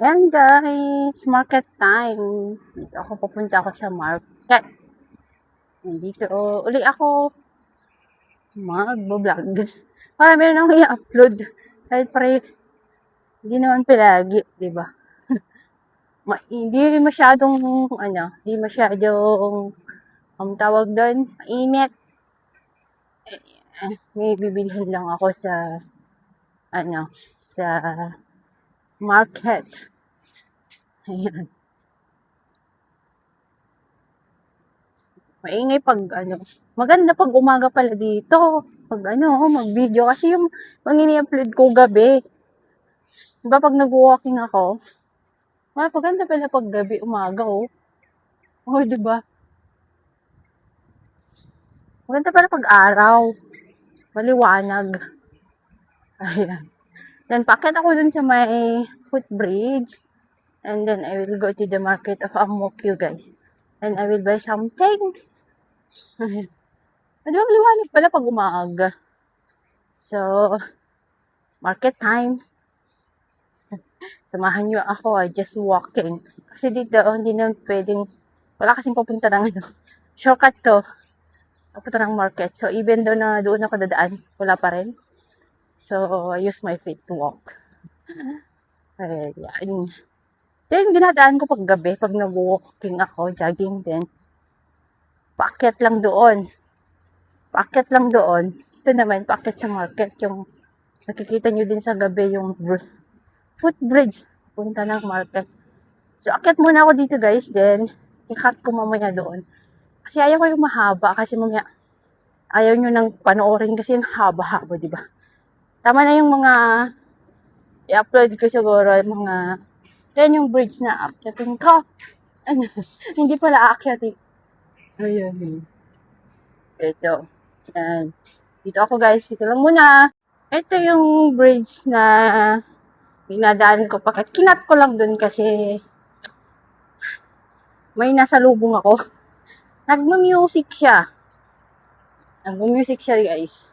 Ayan guys, market time. Dito ako pupunta ako sa market. Dito uli ako mag-vlog. Para meron akong i-upload. Kahit pare, hindi naman palagi, di ba? Hindi masyadong, hindi masyadong, tawag doon, mainit. May bibilhin lang ako sa, sa market. Ayan. Maingay pag maganda pag umaga pala dito. Pag mag-video. Kasi yung ini-upload ko gabi. Diba pag nag-walking ako, maganda pala pag gabi, umaga Oh, diba? Maganda pala pag araw. Maliwanag. Ayan. Then, packet ako dun sa may footbridge. And then, I will go to the market of Amokyo, guys. And I will buy something. Ayan. Diba maliwanag pala pag umaga. So, market time. Samahan nyo ako, just walking. Kasi dito, hindi na pwedeng, wala kasing papunta ng shortcut to. Papunta ng market. So, even though na doon ako dadaan, wala pa rin. So, I use my feet to walk. Ayan. Then, ginadaan ko pag gabi, pag nag-walking ako, jogging din. Paakyat lang doon. Paakyat lang doon. Ito naman, paakyat sa market. Yung nakikita nyo din sa gabi, yung footbridge. Punta ng market. So, akyat muna ako dito guys. Then, i-cut ko mamaya doon. Kasi ayaw ko yung mahaba. Kasi mamaya, ayaw nyo nang panoorin kasi yung haba-haba, diba? Tama na yung mga i-upload ko siguro, yung mga yan yung bridge na akyatin ko. Hindi pala akyatin. Ayan. Ito. Ayan. Dito ako guys. Dito lang muna. Ito yung bridge na dinadaan ko. Kinat ko lang dun kasi may nasa lubong ako. Nagma-music siya. Nagma-music siya guys.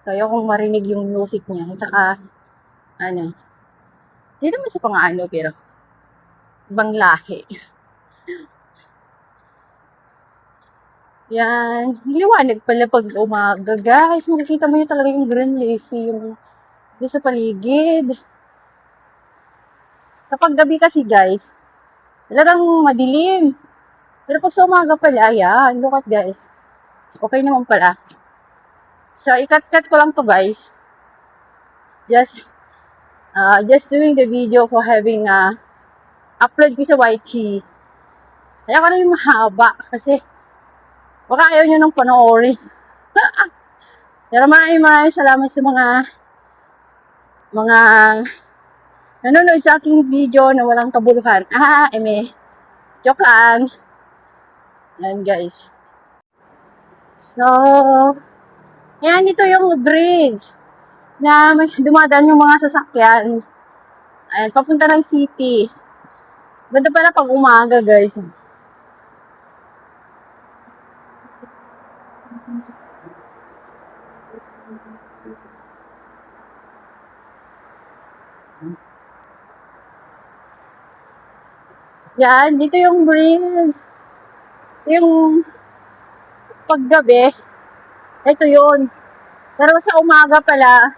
So, ayaw kong marinig yung music niya. At saka, hindi naman sa pang-ano, pero ibang lahi. Yan. Liwanag pala pag umaga, guys. Makikita mo yun talaga yung green leafy, yung sa paligid. Kapag gabi kasi, guys, talagang madilim. Pero pag sa umaga pala, ayan, look at guys. Okay naman pala. So, ikat-cut ko lang to guys. Just doing the video for having upload ko sa YT. Kaya ko na yung mahaba kasi baka ayaw nyo nang panoorin. Pero maraming salamat sa mga nanonood sa aking video na walang kabuluhan. Joke lang. Yan guys. So, yan, ito yung bridge na dumadaan yung mga sasakyan. Ayan, papunta ng city. Ganda pala pag umaga, guys. Yan, dito yung bridge. Yung paggabi, ito yun. Pero sa umaga pala,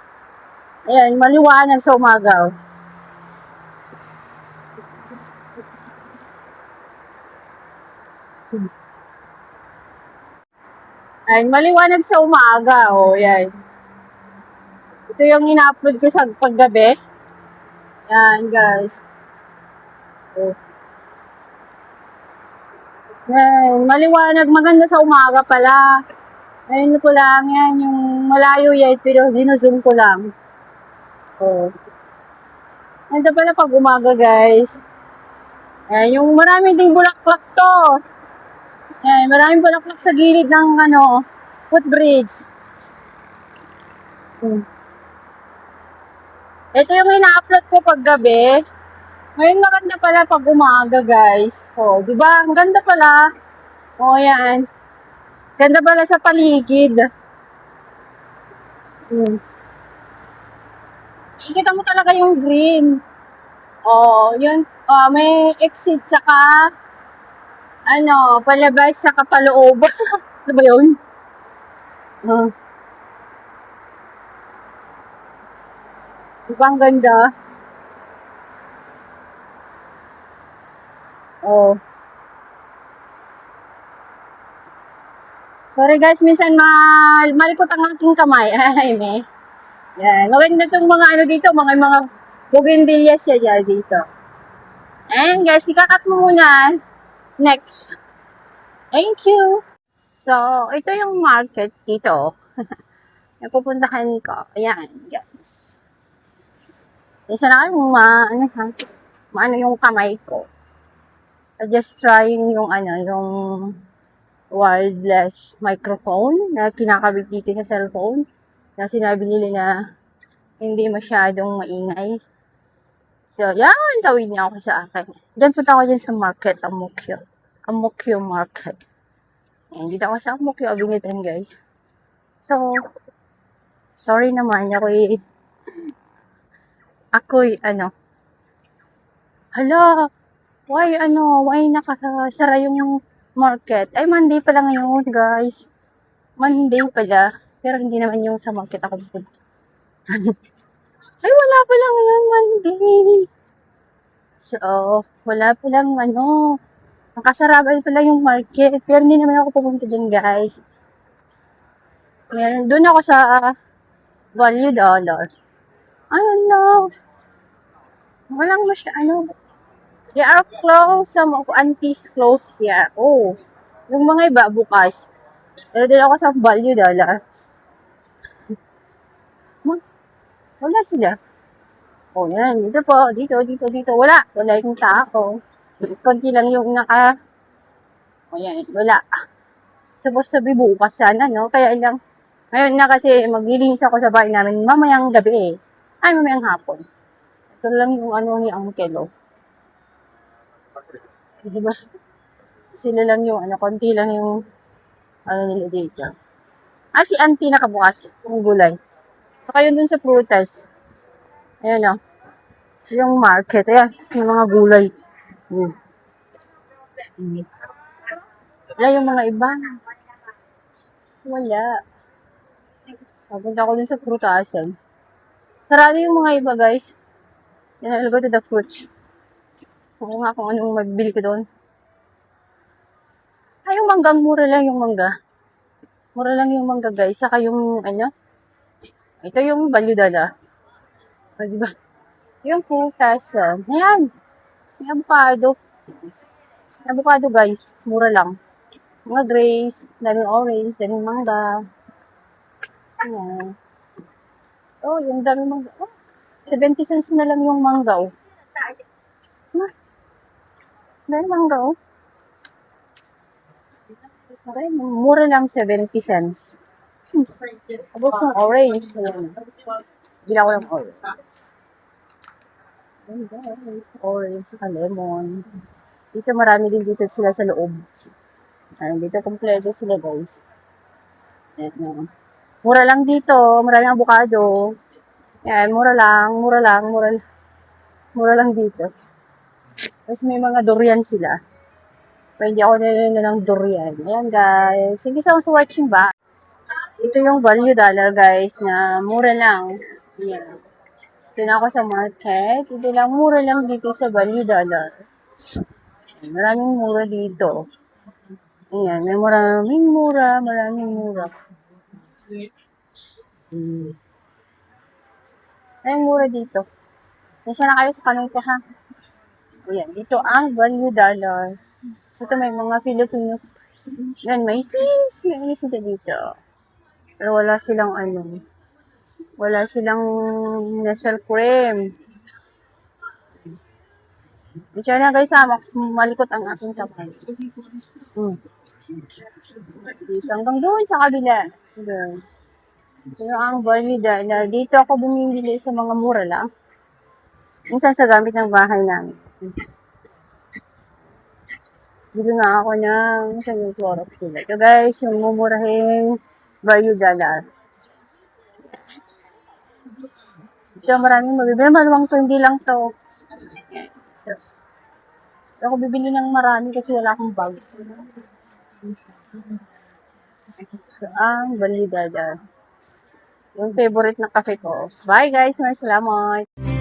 ayan, maliwanag sa umaga. Ayan, maliwanag sa umaga. Yan. Ito yung ina-upload ko sa paggabi. Yan, guys. Yan, maliwanag. Maganda sa umaga pala. Ayun ko lang yan, yung malayo yan, pero dinozoom ko lang. Ito pala pag umaga, guys. Ayan, yung marami ding bulaklak to. Ayan, maraming bulaklak sa gilid ng footbridge. Ito yung ina-upload ko pag gabi. Ngayon maganda pala pag umaga, guys. Di ba? Ang ganda pala. Yan. Ganda pala sa paligid. Kita mo talaga yung green. Oh, yun. Oh, may exit saka, palabas saka paloob. Ano ba yun? Oh, di ba ang ganda? Oh. Sorry guys, minsan malikot ang aking kamay. Ay, may. Yan. Maganda itong mga dito, mga bougainvillea siya dyan dito. And guys, ikakat mo muna. Next. Thank you. So, ito yung market dito. Napupuntahan ko. Ayan, guys. Isa na kayo maano yung kamay ko. I just trying yung yung wireless microphone na kinakabit dito sa cellphone. Na sinabi nila na hindi masyadong maingay. So, yan, tawid niya ako sa akin. Diyan punta ako dyan sa market, Amokyo. Amokyo Market. Ayan, dito ako sa Amokyo, Abingitan, guys. So, sorry naman, ako'y hala, why nakasara yung market? Ay, Monday pala ngayon, guys. Monday pala. Pero hindi naman yung sa market ako punta. Ay, wala pa lang ngayon, Monday. So, wala pa lang nakasarabay pala yung market. Pero hindi naman ako pupunta dyan, guys. Meron, doon ako sa Value Dollar. Ayun lang. Walang they are closed. Some of aunties close here. Oh, yung mga iba bukas. Pero doon ako sa Value Dollar. Wala sila. Oh, yan. Dito po. Dito. Wala. Wala yung tao. Konti lang yung oh, yan. Wala. Supposed to be bukas sana, no? Kaya lang. Ngayon na kasi maglilinis ako sa bahay namin mamayang gabi eh. Ay, mamayang hapon. Ito lang yung ni Uncle, oh. Diba? Sila lang yung konti lang yung nila dito. Si auntie nakabukas. Yung gulay. Saka yun dun sa prutas. Ayan, oh. Yung market. Ayan. Yung mga gulay. Wala yung mga iba. Wala. Papunta ako dun sa prutasan. Sarado yung mga iba, guys. Then I'll go to the fruits. Kung nga kung anong mabibili ko doon. Ay, yung manggang mura lang yung mangga. Mura lang yung mangga, guys. Saka yung, ito yung balyudala. O, diba? Yung prutas, ayan. May avocado. Avocado, guys. Mura lang. Mga grapes, daming orange, daming mangga. Ayan. Oh, yung daming mangga. Oh, 70 cents na lang yung mangga, oh. Daming mangga, oh. Okay, mura lang 70 cents. Abot ng orange. Bila ko yung orange. Orange, saka lemon. Dito marami din dito sila sa loob. Dito kompleto sila, guys. Mura lang dito. Mura lang avocado. Yan, mura lang dito. Tapos may mga durian sila. Pwede ako nilino ng durian. Ayan, guys. Thank you so much for watching ba. Ito yung value dollar, guys, na mura lang. Ayan. Ito na ako sa market. Ito lang, mura lang dito sa value dollar. Maraming mura dito. Ayan, may maraming mura. Ay, mura dito. Kasi na kayo sa kanong ko, ha? Ayan, dito ang value dollar. Ito may mga Filipino. Yan, may fish. May sila dito. Pero wala silang nasal cream. Ito na guys, malikot ang aking kamay. Dito hanggang doon sa kabila. Ito ang value dollar. Dito ako bumibili sa mga mura lang. Minsan sa gamit ng bahay namin. Bili nga ako ng yung Clorox nila. Ito guys, yung mumurahing value dollar. So, maraming mabibili. Maluwang to, hindi lang to. Ako bibili ng marami kasi wala akong bag. So, ang balida dyan. Yung favorite na kape ko. Bye guys, maraming salamat.